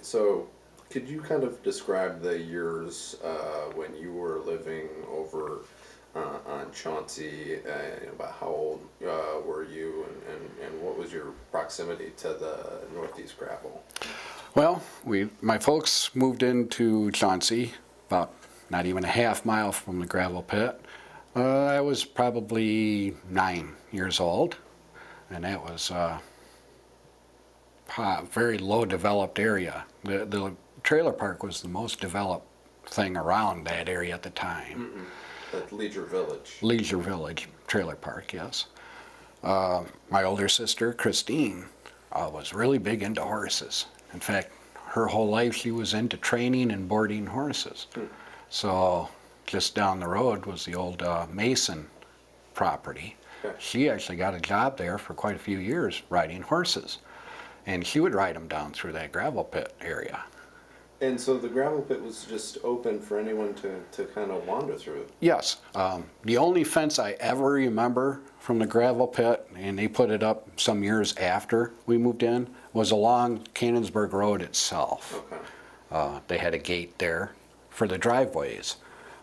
So, could you kind of describe the years when you were living over on Chauncey? About how old were you, and what was your proximity to the Northeast Gravel? Well, my folks moved into Chauncey, about not even a half mile from the gravel pit. I was probably 9 years old, and that was a very low developed area. The trailer park was the most developed thing around that area at the time. Mm-hmm. At Leisure Village. Leisure Village trailer park, yes. My older sister, Christine, was really big into horses. In fact, her whole life she was into training and boarding horses. So just down the road was the old Mason property. Okay. She actually got a job there for quite a few years riding horses. And she would ride them down through that gravel pit area. And so the gravel pit was just open for anyone to kind of wander through? Yes. The only fence I ever remember from the gravel pit, and they put it up some years after we moved in, was along Cannonsburg Road itself. Okay. They had a gate there for the driveways.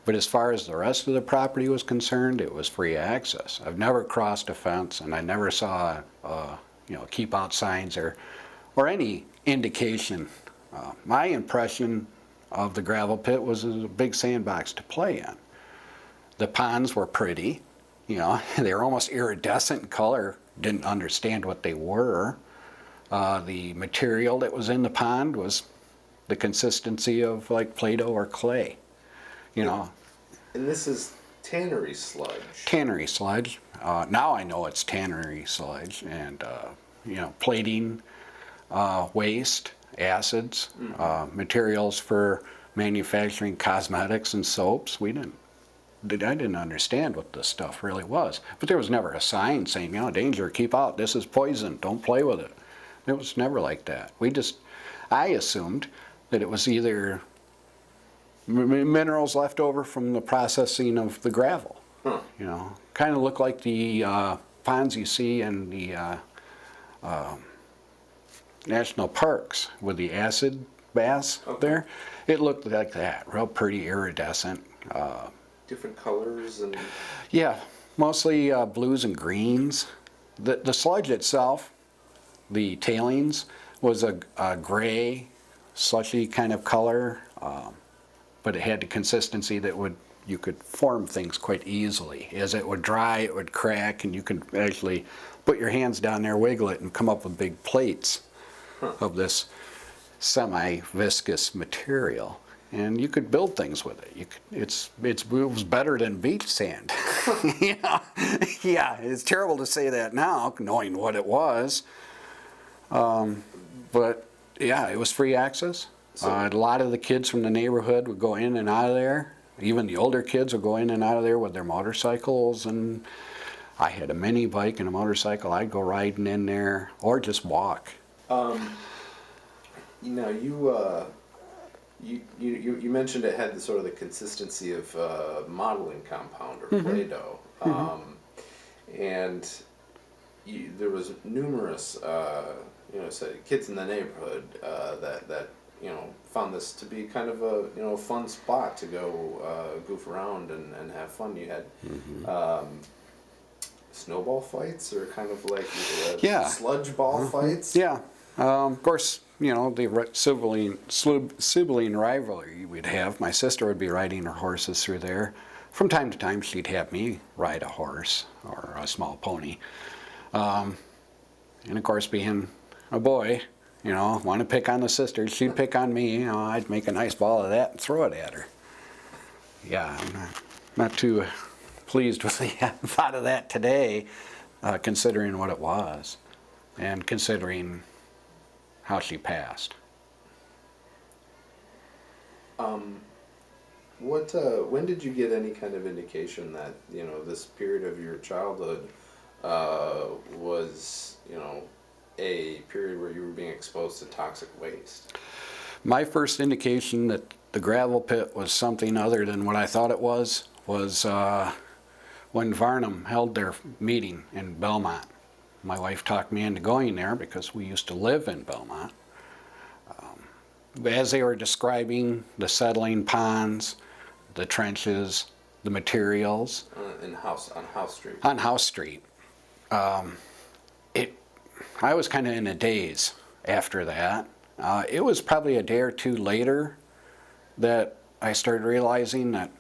But as far as the rest of the property was concerned, it was free access. I've never crossed a fence, and I never saw keep out signs or any indication. My impression of the gravel pit was it was a big sandbox to play in. The ponds were pretty, they were almost iridescent in color. Didn't understand what they were. The material that was in the pond was the consistency of like Play-Doh or clay, And this is tannery sludge. Tannery sludge. Now I know it's tannery sludge, and plating waste, acids, materials for manufacturing cosmetics and soaps. I didn't understand what this stuff really was. But there was never a sign saying, danger, keep out, this is poison, don't play with it. It was never like that. I assumed that it was either minerals left over from the processing of the gravel. Kind of looked like the ponds you see in the national parks with the acid baths there. It looked like that, real pretty iridescent. Different colors and... Yeah, mostly blues and greens. The sludge itself, the tailings, was a gray, slushy kind of color, but it had the consistency that you could form things quite easily. As it would dry, it would crack, and you could actually put your hands down there, wiggle it, and come up with big plates of this semi-viscous material. And you could build things with it. It was better than beach sand. Yeah, it's terrible to say that now, knowing what it was. But yeah, it was free access. A lot of the kids from the neighborhood would go in and out of there. Even the older kids would go in and out of there with their motorcycles. And I had a mini bike and a motorcycle. I'd go riding in there or just walk. You mentioned it had the sort of the consistency of modeling compound or Play-Doh, and there was numerous kids in the neighborhood that found this to be kind of a fun spot to go goof around and have fun. You had snowball fights or kind of like sludge ball fights. Yeah, of course. The sibling rivalry we'd have. My sister would be riding her horses through there. From time to time, she'd have me ride a horse or a small pony. And of course, being a boy, want to pick on the sister, she'd pick on me. I'd make a nice ball of that and throw it at her. Yeah, I'm not too pleased with the thought of that today, considering what it was and considering how she passed. When did you get any kind of indication that this period of your childhood was a period where you were being exposed to toxic waste? My first indication that the gravel pit was something other than what I thought it was when Varnum held their meeting in Belmont. My wife talked me into going there because we used to live in Belmont. as they were describing the settling ponds, the trenches, the materials. On House Street. On House Street. I was kind of in a daze after that. It was probably a day or two later that I started realizing that,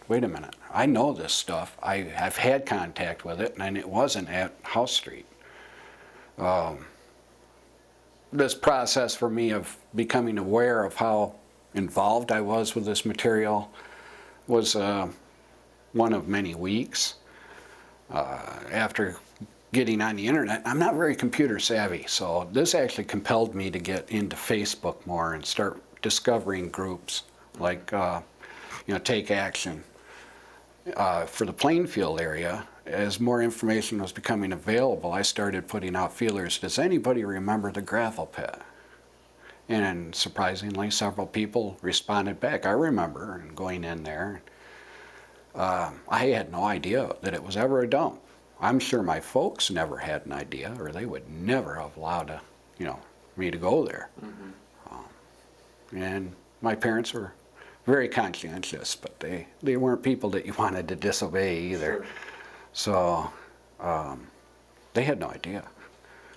wait a minute, I know this stuff. I've had contact with it, and it wasn't at House Street. This process for me of becoming aware of how involved I was with this material was one of many weeks. After getting on the internet, I'm not very computer savvy, so this actually compelled me to get into Facebook more and start discovering groups like, Take Action. For the Plainfield area, as more information was becoming available, I started putting out feelers. Does anybody remember the gravel pit? And surprisingly, several people responded back. I remember and going in there. I had no idea that it was ever a dump. I'm sure my folks never had an idea, or they would never have allowed me to go there. Mm-hmm. And my parents were very conscientious, but they weren't people that you wanted to disobey either. Sure. So they had no idea.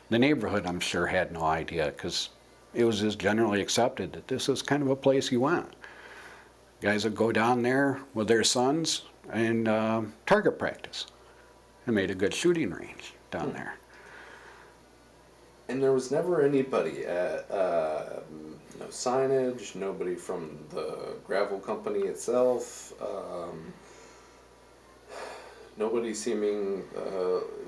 The neighborhood, I'm sure, had no idea, because it was just generally accepted that this is kind of a place you want. Guys would go down there with their sons and target practice. And made a good shooting range down there. And there was never anybody at, no signage, nobody from the gravel company itself, nobody seeming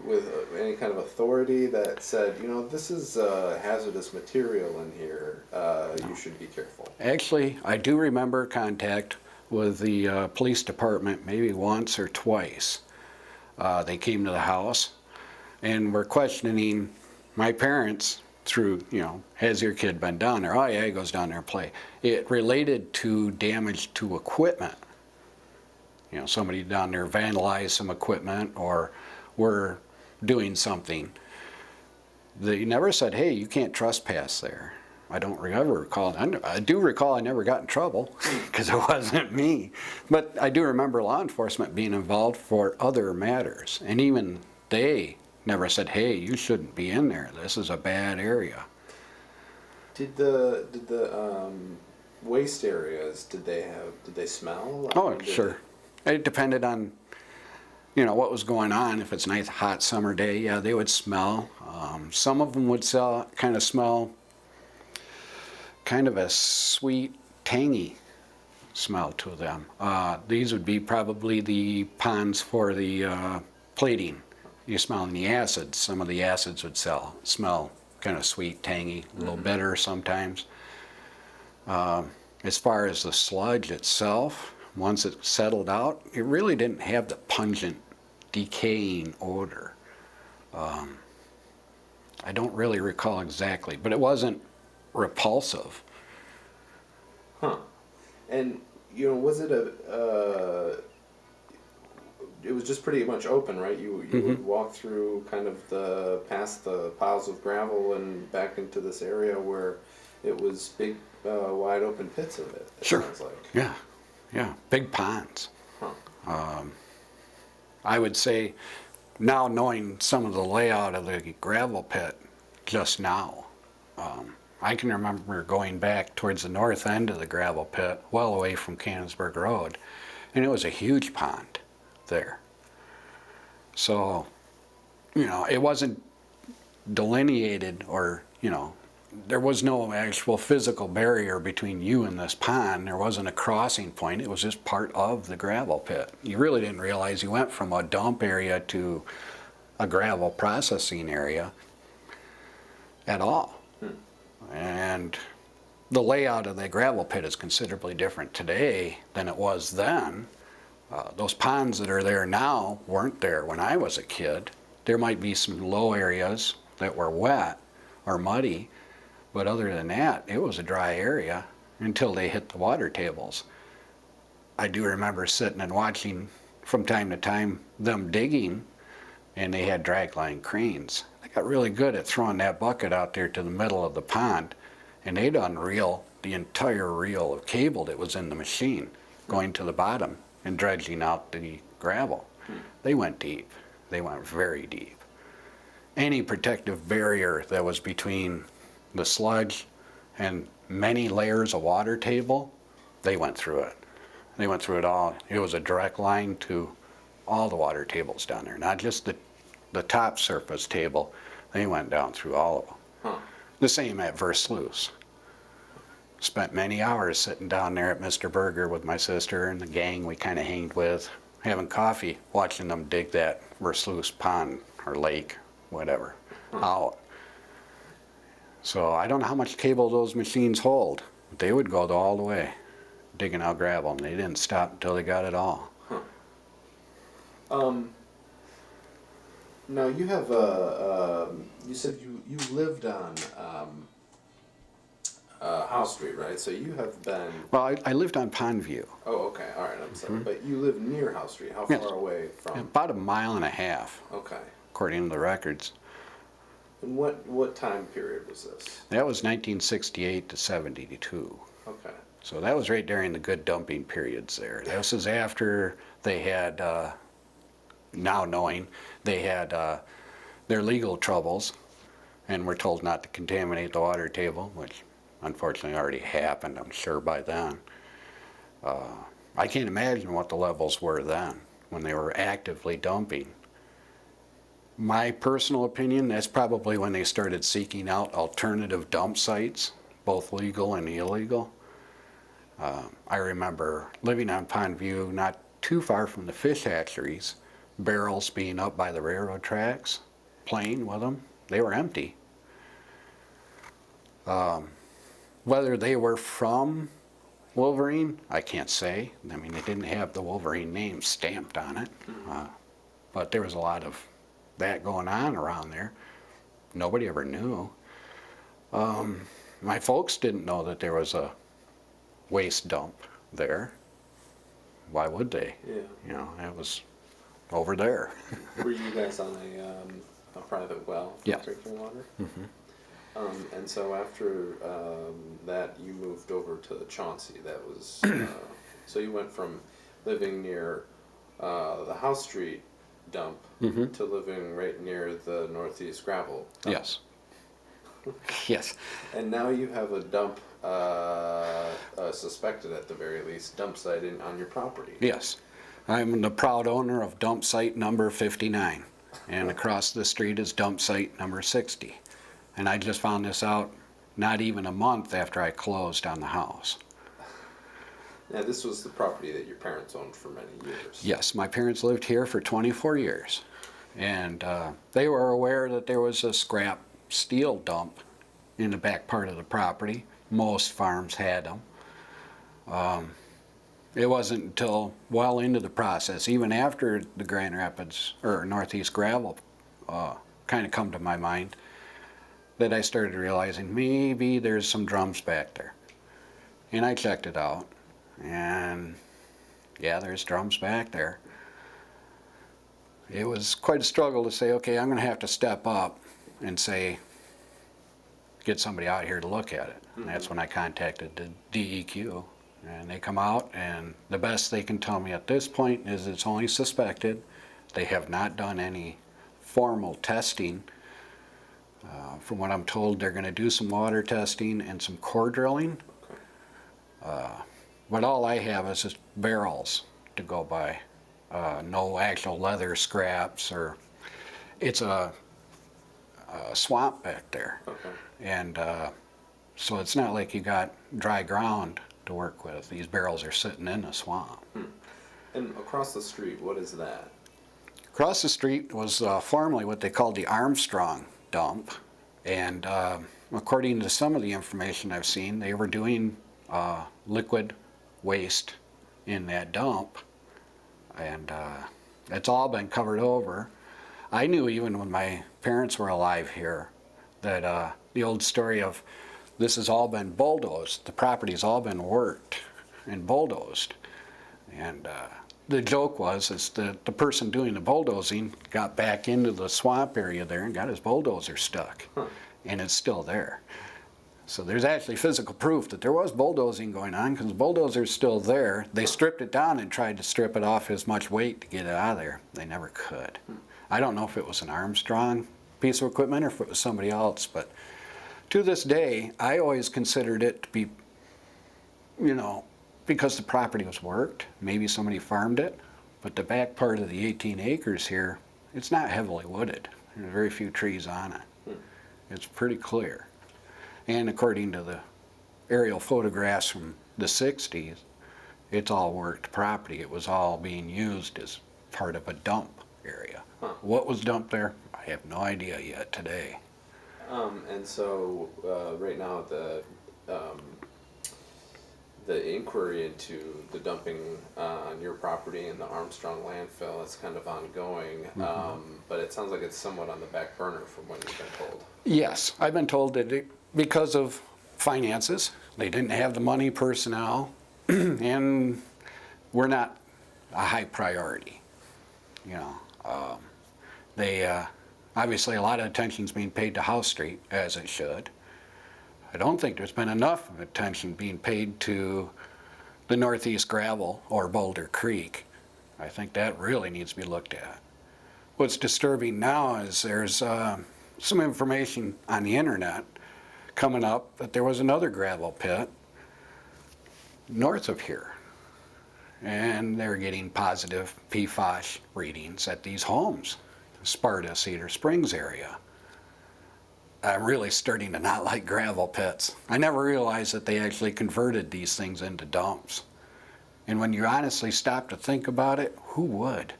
with any kind of authority that said, this is hazardous material in here, you should be careful. Actually, I do remember contact with the police department maybe once or twice. They came to the house and were questioning my parents through, has your kid been down there? Oh yeah, he goes down there and play. It related to damage to equipment. Somebody down there vandalized some equipment or were doing something. They never said, hey, you can't trespass there. I don't ever recall. I do recall I never got in trouble because it wasn't me. But I do remember law enforcement being involved for other matters. And even they never said, hey, you shouldn't be in there. This is a bad area. Did the waste areas, did they smell? Oh, sure. It depended on, what was going on. If it's a nice hot summer day, yeah, they would smell. Some of them would kind of smell kind of a sweet, tangy smell to them. These would be probably the ponds for the plating. You're smelling the acids. Some of the acids would smell kind of sweet, tangy, a little bitter sometimes. As far as the sludge itself, once it settled out, it really didn't have the pungent, decaying odor. I don't really recall exactly, but it wasn't repulsive. Huh. And, was it it was just pretty much open, right? You would walk through kind of past the piles of gravel and back into this area where it was big, wide open pits of it. Sure. Sounds like. Yeah, big ponds. Huh. I would say, now knowing some of the layout of the gravel pit just now, I can remember going back towards the north end of the gravel pit, well away from Canonsburg Road, and it was a huge pond there. So, it wasn't delineated or, there was no actual physical barrier between you and this pond. There wasn't a crossing point. It was just part of the gravel pit. You really didn't realize you went from a dump area to a gravel processing area at all. And the layout of the gravel pit is considerably different today than it was then. Those ponds that are there now weren't there when I was a kid. There might be some low areas that were wet or muddy, but other than that, it was a dry area until they hit the water tables. I do remember sitting and watching from time to time them digging, and they had dragline cranes. They got really good at throwing that bucket out there to the middle of the pond, and they done real the entire reel of cable that was in the machine going to the bottom and dredging out the gravel. They went deep. They went very deep. Any protective barrier that was between the sludge and many layers of water table, they went through it. They went through it all. It was a direct line to all the water tables down there, not just the top surface table. They went down through all of them. Huh. The same at Versluis. Spent many hours sitting down there at Mr. Berger with my sister and the gang we kind of hanged with, having coffee, watching them dig that Versluis pond or lake, whatever, out. So I don't know how much cable those machines hold, but they would go all the way, digging out gravel, and they didn't stop until they got it all. Now you have you said you lived on House Street, right? So you have been. Well, I lived on Pondview. Oh, okay. All right. I'm sorry, but you live near House Street. How Yes. far away from? About 1.5 miles, Okay. according to the records. And what time period was this? That was 1968 to 72. Okay. So that was right during the good dumping periods there. This is after they had, now knowing, they had their legal troubles and were told not to contaminate the water table, which unfortunately already happened, I'm sure, by then. I can't imagine what the levels were then when they were actively dumping. My personal opinion, that's probably when they started seeking out alternative dump sites, both legal and illegal. I remember living on Pondview, not too far from the fish hatcheries, barrels being up by the railroad tracks, playing with them. They were empty. Whether they were from Wolverine, I can't say. I mean, they didn't have the Wolverine name stamped on it. But there was a lot of that going on around there. Nobody ever knew. My folks didn't know that there was a waste dump there. Why would they? Yeah. You know, it was over there. Were you guys on a private well for Yes. drinking water? And so after that, you moved over to Chauncey. That was so you went from living near the House Street dump to living right near the Northeast gravel dump. Yes. Yes. And now you have a dump, suspected at the very least, dump site on your property. Yes. I'm the proud owner of dump site number 59, and across the street is dump site number 60. And I just found this out not even a month after I closed on the house. Now, this was the property that your parents owned for many years. Yes, my parents lived here for 24 years, and they were aware that there was a scrap steel dump in the back part of the property. Most farms had them. It wasn't until well into the process, even after the Grand Rapids or Northeast gravel kind of come to my mind, that I started realizing maybe there's some drums back there. And I checked it out, and yeah, there's drums back there. It was quite a struggle to say, okay, I'm going to have to step up and say, get somebody out here to look at it. And that's when I contacted the DEQ, and they come out, and the best they can tell me at this point is it's only suspected. They have not done any formal testing. From what I'm told, they're going to do some water testing and some core drilling. But all I have is just barrels to go by. No actual leather scraps, or it's a swamp back there. Okay. And so it's not like you got dry ground to work with. These barrels are sitting in a swamp. And across the street, what is that? Across the street was formerly what they called the Armstrong dump. And according to some of the information I've seen, they were doing liquid waste in that dump. And it's all been covered over. I knew even when my parents were alive here that the old story of this has all been bulldozed, the property's all been worked and bulldozed. And the joke was is that the person doing the bulldozing got back into the swamp area there and got his bulldozer stuck. And it's still there. So there's actually physical proof that there was bulldozing going on, because the bulldozer's still there. They stripped it down and tried to strip it off as much weight to get it out of there. They never could. I don't know if it was an Armstrong piece of equipment or if it was somebody else, but to this day, I always considered it to be, you know, because the property was worked, maybe somebody farmed it, but the back part of the 18 acres here, it's not heavily wooded. There's very few trees on it. It's pretty clear. And according to the aerial photographs from the 60s, it's all worked property. It was all being used as part of a dump area. What was dumped there? I have no idea yet today. And so right now the inquiry into the dumping on your property in the Armstrong landfill is kind of ongoing, but it sounds like it's somewhat on the back burner from what you've been told. Yes, I've been told that because of finances, they didn't have the money, personnel, and we're not a high priority. You know, obviously a lot of attention's being paid to House Street, as it should. I don't think there's been enough attention being paid to the northeast gravel or Boulder Creek. I think that really needs to be looked at. What's disturbing now is there's some information on the internet coming up that there was another gravel pit north of here. And they're getting positive PFAS readings at these homes, Sparta, Cedar Springs area. I'm really starting to not like gravel pits. I never realized that they actually converted these things into dumps. And when you honestly stop to think about it, who would?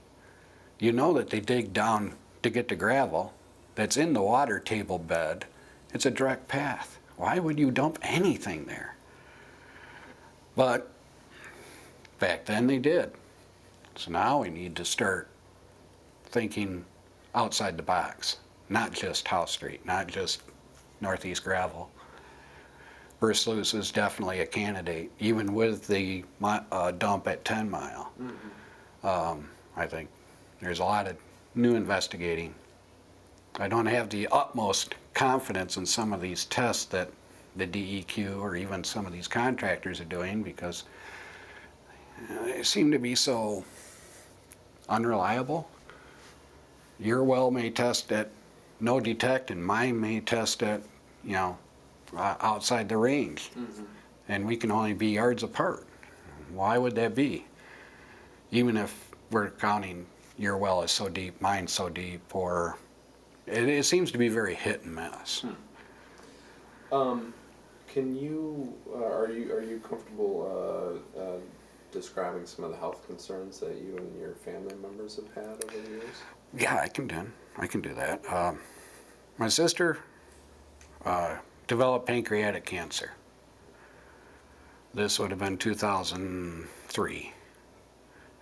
You know that they dig down to get the gravel that's in the water table bed. It's a direct path. Why would you dump anything there? But back then they did. So now we need to start thinking outside the box. Not just House Street, not just northeast gravel. Versluis is definitely a candidate, even with the dump at 10 Mile. I think there's a lot of new investigating. I don't have the utmost confidence in some of these tests that the DEQ or even some of these contractors are doing, because they seem to be so unreliable. Your well may test at no detect, and mine may test at, you know, outside the range. And we can only be yards apart. Why would that be? Even if we're counting your well is so deep, mine's so deep, or it seems to be very hit and miss. Can you, are you comfortable describing some of the health concerns that you and your family members have had over the years? Yeah, I can do that. My sister developed pancreatic cancer. This would have been 2003.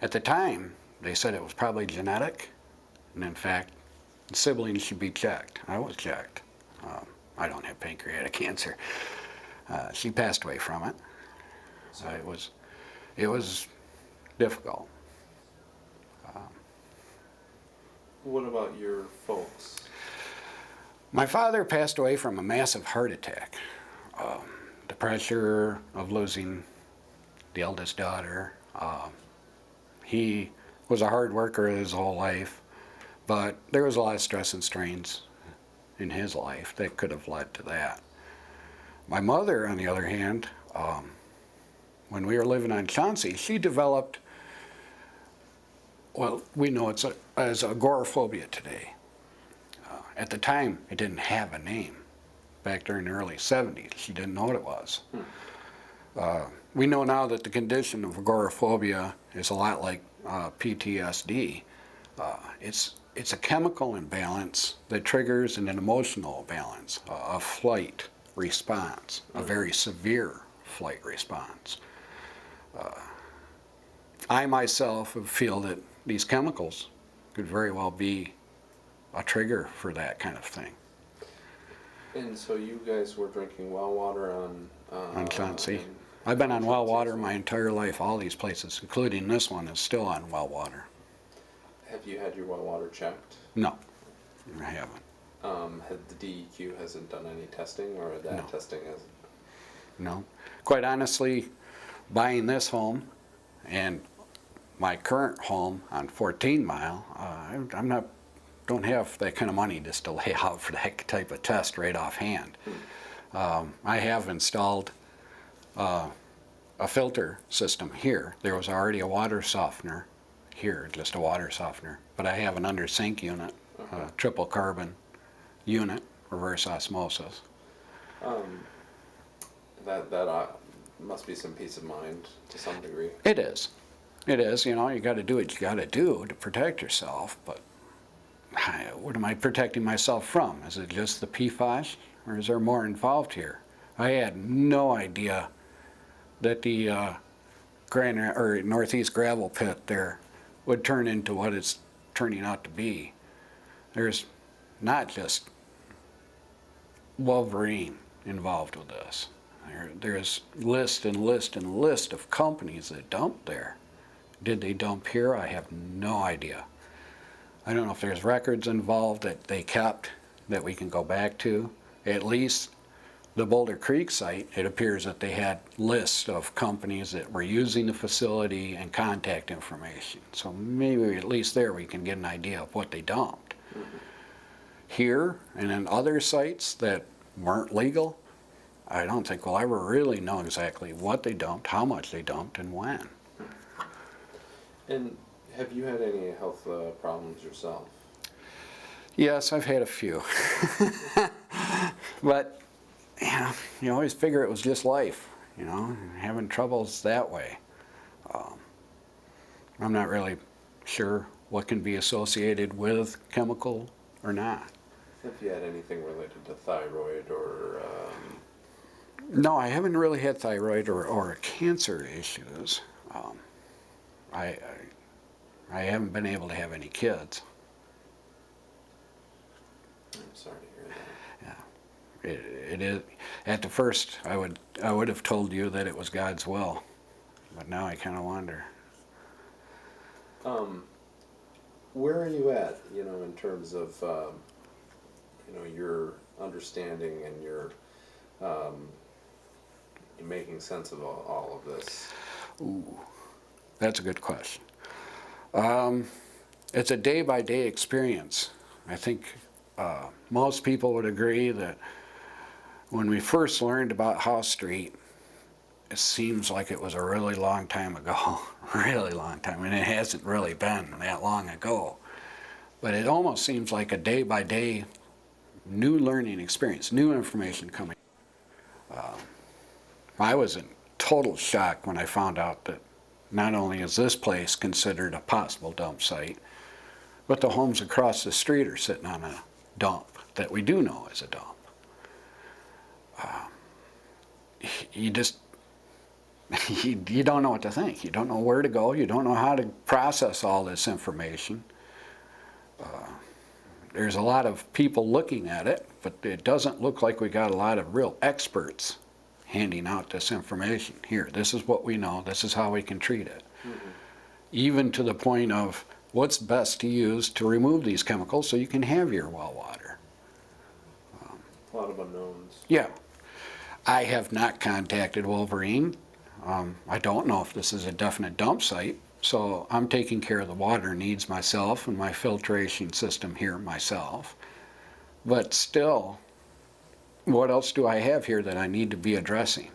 At the time, they said it was probably genetic, and in fact, siblings should be checked. I was checked. I don't have pancreatic cancer. She passed away from it. So it was difficult. What about your folks? My father passed away from a massive heart attack. The pressure of losing the eldest daughter. He was a hard worker his whole life, but there was a lot of stress and strains in his life that could have led to that. My mother, on the other hand, when we were living on Chauncey, she developed, well, we know it's as agoraphobia today. At the time, it didn't have a name. Back during the early 70s, she didn't know what it was. We know now that the condition of agoraphobia is a lot like PTSD. It's a chemical imbalance that triggers an emotional imbalance, a flight response, a very severe flight response. I myself feel that these chemicals could very well be a trigger for that kind of thing. And so you guys were drinking well water On Chauncey. I've been on well water my entire life. All these places, including this one, is still on well water. Have you had your well water checked? No, I haven't. Had the DEQ hasn't done any testing, or that testing has you know. Quite honestly, buying this home and my current home on 14 Mile, don't have that kind of money just to lay out for that type of test right offhand. I have installed a filter system here. There was already a water softener here, just a water softener, but I have an under sink unit, a triple carbon unit, reverse osmosis. That must be some peace of mind to some degree. It is. It is, you know, you got to do what you got to do to protect yourself, but what am I protecting myself from? Is it just the PFAS, or is there more involved here? I had no idea that the northeast gravel pit there would turn into what it's turning out to be. There's not just Wolverine involved with this. There's list and list and list of companies that dump there. Did they dump here? I have no idea. I don't know if there's records involved that they kept that we can go back to. At least the Boulder Creek site, it appears that they had lists of companies that were using the facility and contact information. So maybe at least there we can get an idea of what they dumped. Here and in other sites that weren't legal, I don't think we'll ever really know exactly what they dumped, how much they dumped, and when. And have you had any health problems yourself? Yes, I've had a few. But, you always figure it was just life, you know, having troubles that way. I'm not really sure what can be associated with chemical or not. Have you had anything related to thyroid or... No, I haven't really had thyroid or cancer issues. I haven't been able to have any kids. I'm sorry to hear that. Yeah, it is. At the first, I would have told you that it was God's will, but now I kind of wonder. Where are you at, you know, in terms of, you know, your understanding and your making sense of all of this? Ooh, that's a good question. It's a day-by-day experience. I think most people would agree that when we first learned about House Street, it seems like it was a really long time ago, really long time, and it hasn't really been that long ago. But it almost seems like a day-by-day new learning experience, new information coming. I was in total shock when I found out that not only is this place considered a possible dump site, but the homes across the street are sitting on a dump that we do know is a dump. You just, you don't know what to think. You don't know where to go. You don't know how to process all this information. There's a lot of people looking at it, but it doesn't look like we got a lot of real experts handing out this information. Here, this is what we know. This is how we can treat it. Mm-hmm. Even to the point of what's best to use to remove these chemicals so you can have your well water. A lot of unknowns. Yeah. I have not contacted Wolverine. I don't know if this is a definite dump site, so I'm taking care of the water needs myself and my filtration system here myself. But still, what else do I have here that I need to be addressing?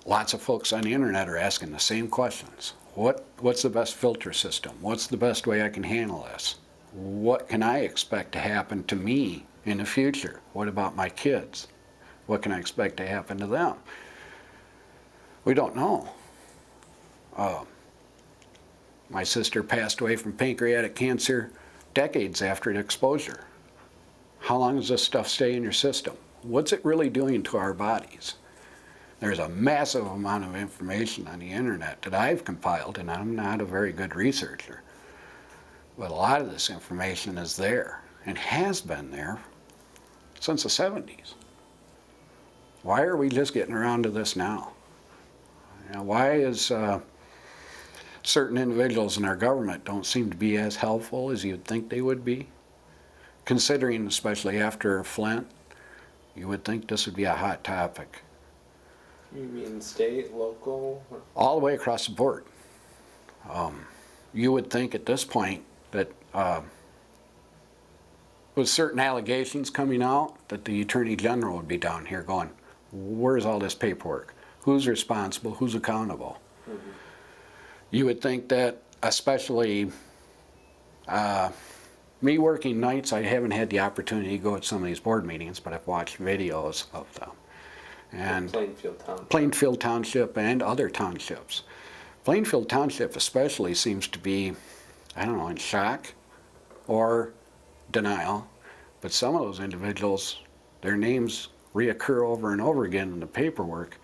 Lots of folks on the internet are asking the same questions. What's the best filter system? What's the best way I can handle this? What can I expect to happen to me in the future? What about my kids? What can I expect to happen to them? We don't know. My sister passed away from pancreatic cancer decades after the exposure. How long does this stuff stay in your system? What's it really doing to our bodies? There's a massive amount of information on the internet that I've compiled, and I'm not a very good researcher. But a lot of this information is there and has been there since the 70s. Why are we just getting around to this now? You know, why is certain individuals in our government don't seem to be as helpful as you'd think they would be? Considering, especially after Flint, you would think this would be a hot topic. You mean state, local? All the way across the board. You would think at this point that with certain allegations coming out, that the Attorney General would be down here going, where's all this paperwork? Who's responsible? Who's accountable? Mm-hmm. You would think that, especially me working nights, I haven't had the opportunity to go to some of these board meetings, but I've watched videos of them. And Plainfield Township and other townships. Plainfield Township especially seems to be, I don't know, in shock or denial, but some of those individuals, their names reoccur over and over again in the paperwork,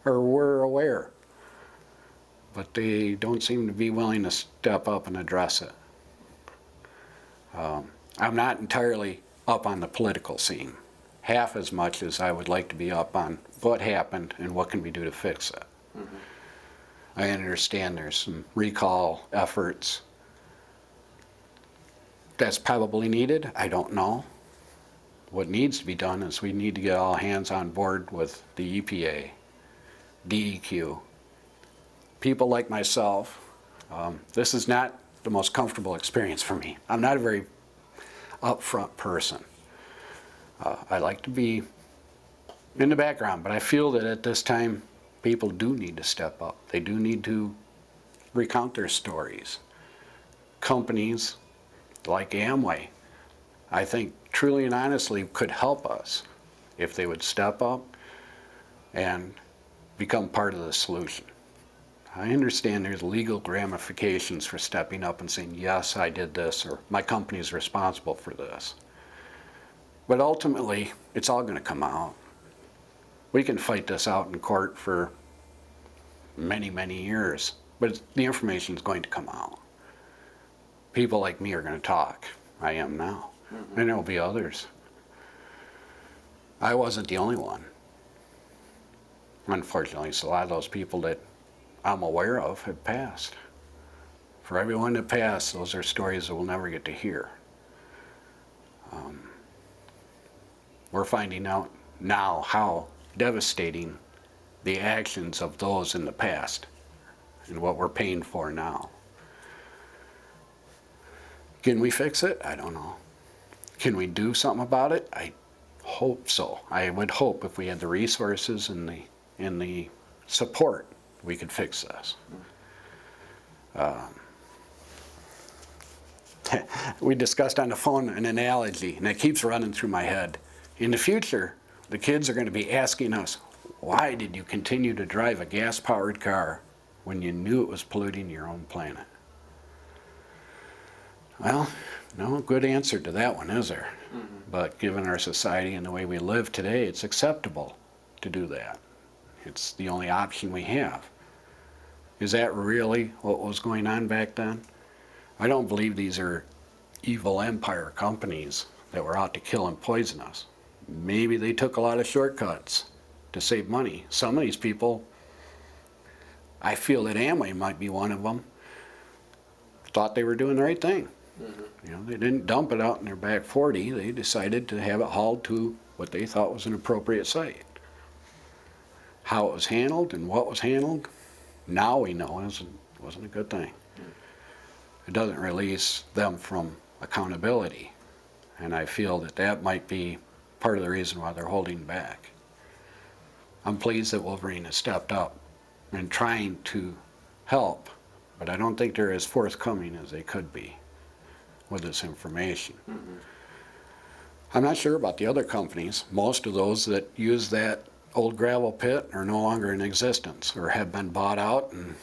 or we're aware, but they don't seem to be willing to step up and address it. I'm not entirely up on the political scene, half as much as I would like to be up on what happened and what can we do to fix it. Mm-hmm. I understand there's some recall efforts. That's probably needed, I don't know. What needs to be done is we need to get all hands on board with the EPA, DEQ. People like myself, this is not the most comfortable experience for me. I'm not a very upfront person. I like to be in the background, but I feel that at this time, people do need to step up. They do need to recount their stories. Companies like Amway, I think truly and honestly could help us if they would step up and become part of the solution. I understand there's legal ramifications for stepping up and saying, yes, I did this, or my company is responsible for this. But ultimately, it's all going to come out. We can fight this out in court for many, many years, but the information is going to come out. People like me are going to talk. I am now. Mm-hmm. And there will be others. I wasn't the only one. Unfortunately, so a lot of those people that I'm aware of have passed. For everyone that passed, those are stories that we'll never get to hear. We're finding out now how devastating the actions of those in the past and what we're paying for now. Can we fix it? I don't know. Can we do something about it? I hope so. I would hope if we had the resources and the support, we could fix this. We discussed on the phone an analogy, and it keeps running through my head. In the future, the kids are going to be asking us, why did you continue to drive a gas-powered car when you knew it was polluting your own planet? Well, no good answer to that one, is there? Mm-hmm. But given our society and the way we live today, it's acceptable to do that. It's the only option we have. Is that really what was going on back then? I don't believe these are evil empire companies that were out to kill and poison us. Maybe they took a lot of shortcuts to save money. Some of these people, I feel that Amway might be one of them, thought they were doing the right thing. Mm-hmm. You know, they didn't dump it out in their back 40. They decided to have it hauled to what they thought was an appropriate site. How it was handled and what was handled, now we know wasn't a good thing. It doesn't release them from accountability. And I feel that that might be part of the reason why they're holding back. I'm pleased that Wolverine has stepped up and trying to help, but I don't think they're as forthcoming as they could be with this information. Mm-hmm. I'm not sure about the other companies. Most of those that use that old gravel pit are no longer in existence or have been bought out and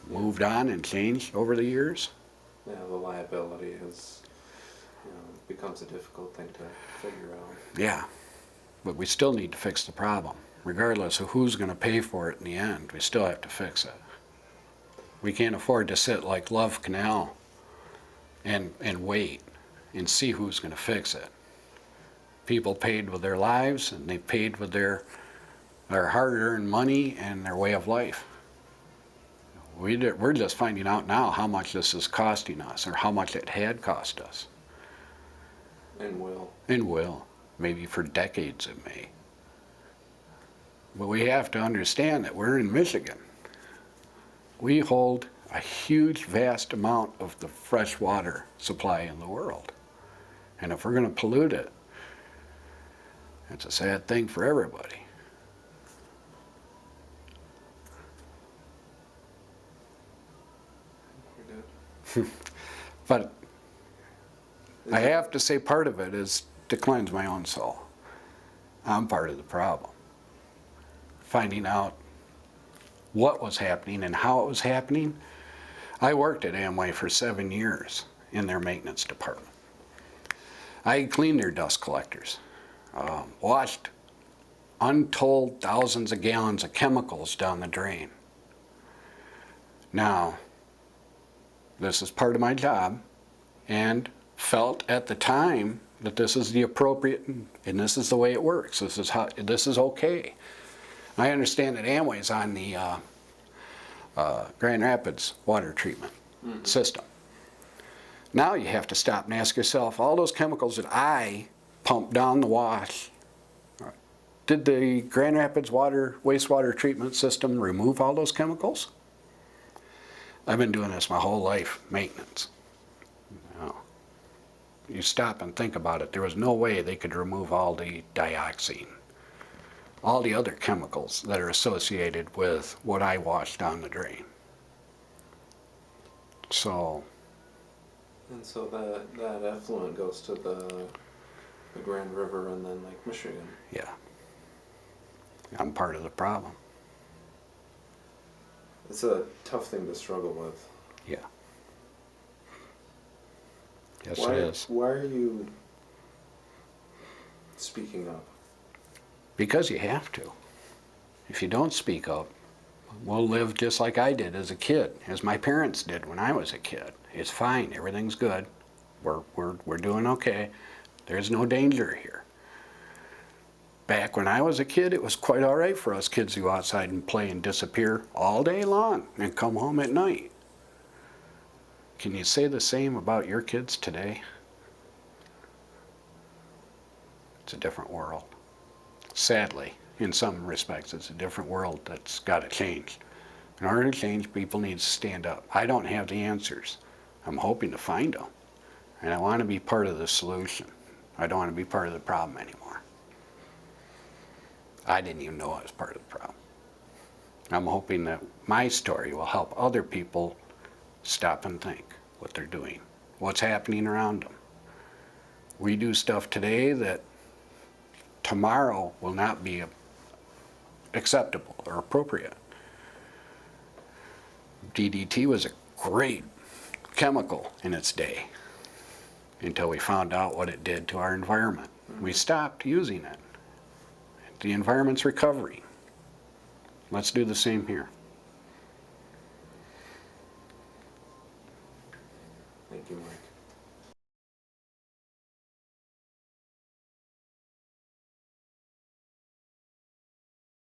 moved on and changed over the years. Yeah, the liability has, becomes a difficult thing to figure out. Yeah, but we still need to fix the problem. Regardless of who's going to pay for it in the end, we still have to fix it. We can't afford to sit like Love Canal and wait and see who's going to fix it. People paid with their lives, and they paid with their hard-earned money and their way of life. We're just finding out now how much this is costing us, or how much it had cost us. And will. And will. Maybe for decades it may. But we have to understand that we're in Michigan. We hold a huge, vast amount of the fresh water supply in the world. And if we're going to pollute it, it's a sad thing for everybody. We're good. But I have to say part of it is to cleanse my own soul. I'm part of the problem. Finding out what was happening and how it was happening. I worked at Amway for 7 years in their maintenance department. I cleaned their dust collectors, washed untold thousands of gallons of chemicals down the drain. Now, this is part of my job, and felt at the time that this is the appropriate, and this is the way it works. This is okay. I understand that Amway's on the Grand Rapids water treatment system. Now you have to stop and ask yourself, all those chemicals that I pumped down the wash, did the Grand Rapids wastewater treatment system remove all those chemicals? I've been doing this my whole life, maintenance. You stop and think about it, there was no way they could remove all the dioxin, all the other chemicals that are associated with what I washed down the drain. So. And so that effluent goes to the Grand River and then Lake Michigan. Yeah. I'm part of the problem. It's a tough thing to struggle with. Yeah. Yes, it is. Why are you speaking up? Because you have to. If you don't speak up, we'll live just like I did as a kid, as my parents did when I was a kid. It's fine, everything's good, we're doing okay, there's no danger here. Back when I was a kid, it was quite all right for us kids to go outside and play and disappear all day long and come home at night. Can you say the same about your kids today? It's a different world. Sadly, in some respects, it's a different world that's got to change. In order to change, people need to stand up. I don't have the answers. I'm hoping to find them. And I want to be part of the solution. I don't want to be part of the problem anymore. I didn't even know I was part of the problem. I'm hoping that my story will help other people stop and think what they're doing, what's happening around them. We do stuff today that tomorrow will not be acceptable or appropriate. DDT was a great chemical in its day until we found out what it did to our environment. We stopped using it. The environment's recovering. Let's do the same here. Thank you, Mike.